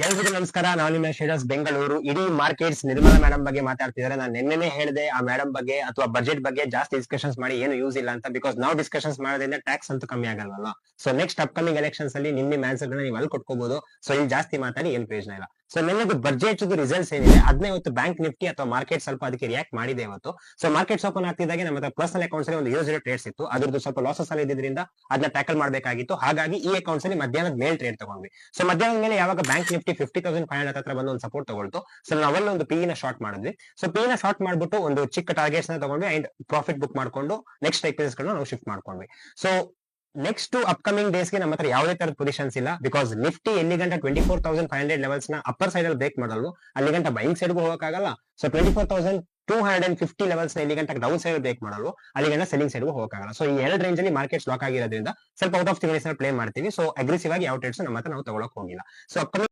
ಎಲ್ರಿಗೂ ನಮಸ್ಕಾರ. ನಾನು ನಿಮ್ಮ ಶೇಡರ್ಸ್ ಬೆಂಗಳೂರು. ಇಡೀ ಮಾರ್ಕೆಟ್ಸ್ ನಿರ್ಮಲಾ ಮೇಡಮ್ ಬಗ್ಗೆ ಮಾತಾಡ್ತಿದ್ದಾರೆ. ನಾನು ನಿನ್ನೆನೆ ಹೇಳಿದೆ ಆ ಮೇಡಮ್ ಬಗ್ಗೆ ಅಥವಾ ಬಜೆಟ್ ಬಗ್ಗೆ ಜಾಸ್ತಿ ಡಿಸ್ಕಷನ್ಸ್ ಮಾಡಿ ಏನು ಯೂಸ್ ಇಲ್ಲ ಅಂತ. ಬಿಕಾಸ್ ನಾವು ಡಿಸ್ಕಷನ್ಸ್ ಮಾಡೋದ್ರಿಂದ ಟ್ಯಾಕ್ಸ್ ಅಂತೂ ಕಮ್ಮಿ ಆಗಲ್ವಲ್ಲ. ಸೊ ನೆಕ್ಸ್ಟ್ ಅಪ್ಕಮಿಂಗ್ ಎಲೆಕ್ಷನ್ಸ್ ಅಲ್ಲಿ ನಿಮ್ಮ ಆನ್ಸರ್ ನೀವು ಅಲ್ಲಿ ಕೊಟ್ಕೋಬಹುದು. ಸೊ ಇಲ್ಲಿ ಜಾಸ್ತಿ ಮಾತಾಡಿ ಏನ್ ಪ್ರಯೋಜನ ಇಲ್ಲ. ಸೊ ನಿನ್ನೆದು ಬಜೆಟ್ ರಿಸಲ್ಟ್ಸ್ ಏನಿದೆ ಅದನ್ನ ಇವತ್ತು ಬ್ಯಾಂಕ್ ನಿಫ್ಟಿ ಅಥವಾ ಮಾರ್ಕೆಟ್ ಸ್ವಲ್ಪ ಅದಕ್ಕೆ ರಿಯಾಕ್ಟ್ ಮಾಡಿದೆ ಇವತ್ತು. ಸೊ ಮಾರ್ಕೆಟ್ಸ್ ಓಪನ್ ಆಗ್ತಿದ್ದಾಗೆ ನಮ್ಮ ಹತ್ರ ಪರ್ಸನಲ್ ಅಕೌಂಟ್ಸ್ ಅಲ್ಲಿ ಒಂದು ಯೂಸ್ ಟ್ರೇಡ್ಸ್ ಇತ್ತು. ಅದ್ರದ್ದು ಸ್ವಲ್ಪ ಲಾಸಸ್ ಅಲ್ಲಿ ಇದ್ರಿಂದ ಅದನ್ನ ಟ್ಯಾಕಲ್ ಮಾಡಬೇಕಾಗಿತ್ತು. ಹಾಗಾಗಿ ಈ ಅಕೌಂಟ್ಸ್ ಅಲ್ಲಿ ಮಧ್ಯಾಹ್ನದ ಮೇಲೆ ಟ್ರೇಡ್ ತಗೊಂಡ್ವಿ. ಸೊ ಮಧ್ಯಾಹ್ನದ ಮೇಲೆ ಯಾವಾಗ ಬ್ಯಾಂಕ್ ನಿಫ್ಟಿ 50,500 ಹತ್ರ ಬಂದು ಒಂದು ಸಪೋರ್ಟ್ ತಗೊಳ್ತು. ಸೊ ನಾವೆಲ್ಲ ಒಂದು ಪಿ ನ ಶಾರ್ಟ್ ಮಾಡಿದ್ವಿ. ಸೊ ಪಿ ನ ಶಾರ್ಟ್ ಮಾಡ್ಬಿಟ್ಟು ಒಂದು ಚಿಕ್ಕ ಟಾರ್ಗೆಟ್ಸ್ ನ ತಗೊಂಡ್ವಿ ಅಂಡ್ ಪ್ರಾಫಿಟ್ ಬುಕ್ ಮಾಡ್ಕೊಂಡು ನೆಕ್ಸ್ಟ್ ಐಪಿಎಸ್ ಗಳನ್ನ ನಾವು ಶಿಫ್ಟ್ ಮಾಡ್ಕೊಂಡ್ವಿ. ಸೊ ನೆಕ್ಸ್ಟ್ ಅಪ್ಕಮಿಂಗ್ ಡೇಸ್ ಗೆ ನಮ್ಮ ಹತ್ರ ಯಾವುದೇ ತರದ ಪೊಸಿಷನ್ಸ್ ಇಲ್ಲ. ಬಿಕಾಸ್ ನಿಫ್ಟಿ ಎಲ್ಲಿ ಗಂಟ 24,500 ಲೆವೆಲ್ಸ್ ನ ಅಪ್ಪರ್ ಸೈಡ್ ಅಲ್ಲಿ ಬ್ರೇಕ್ ಮಾಡಲು ಅಲ್ಲಿ ಗಂಟ ಬೈಂಗ್ ಸೈಡ್ಗೂ ಹೋಗಕ್ಕಾಗಲ್ಲ. ಸೊ 24,250 ಲೆವೆಲ್ಸ್ ನ ಇಲ್ಲಿ ಗಂಟ ಡೌನ್ ಸೈಡ್ ಬ್ರೇಕ್ ಮಾಡಲು ಅಲ್ಲಿ ಗಂಟ ಸೆಲ್ಲಿಂಗ್ ಸೈಡ್ಗೂ ಹೋಗಕ್ಕಾಗಲ್ಲ. ಸೊ ಈ ಎರಡು ರೇಂಜ್ ಅಲ್ಲಿ ಮಾರ್ಕೆಟ್ ಲಾಕ್ ಆಗಿರೋದ್ರಿಂದ ಸ್ವಲ್ಪ ಔಟ್ ಆಫ್ ದಿ ಪ್ಲೇ ಮಾಡ್ತೀವಿ. ಸೊ ಅಗ್ರೆಸಿವ್ ಆಗಿ ಯಾವ ಟ್ರೇಡ್ಸ್ ನಮ್ಮ ಹತ್ರ ನಾವು ತಗೊಳಕ್ ಹೋಗಿಲ್ಲ. So upcoming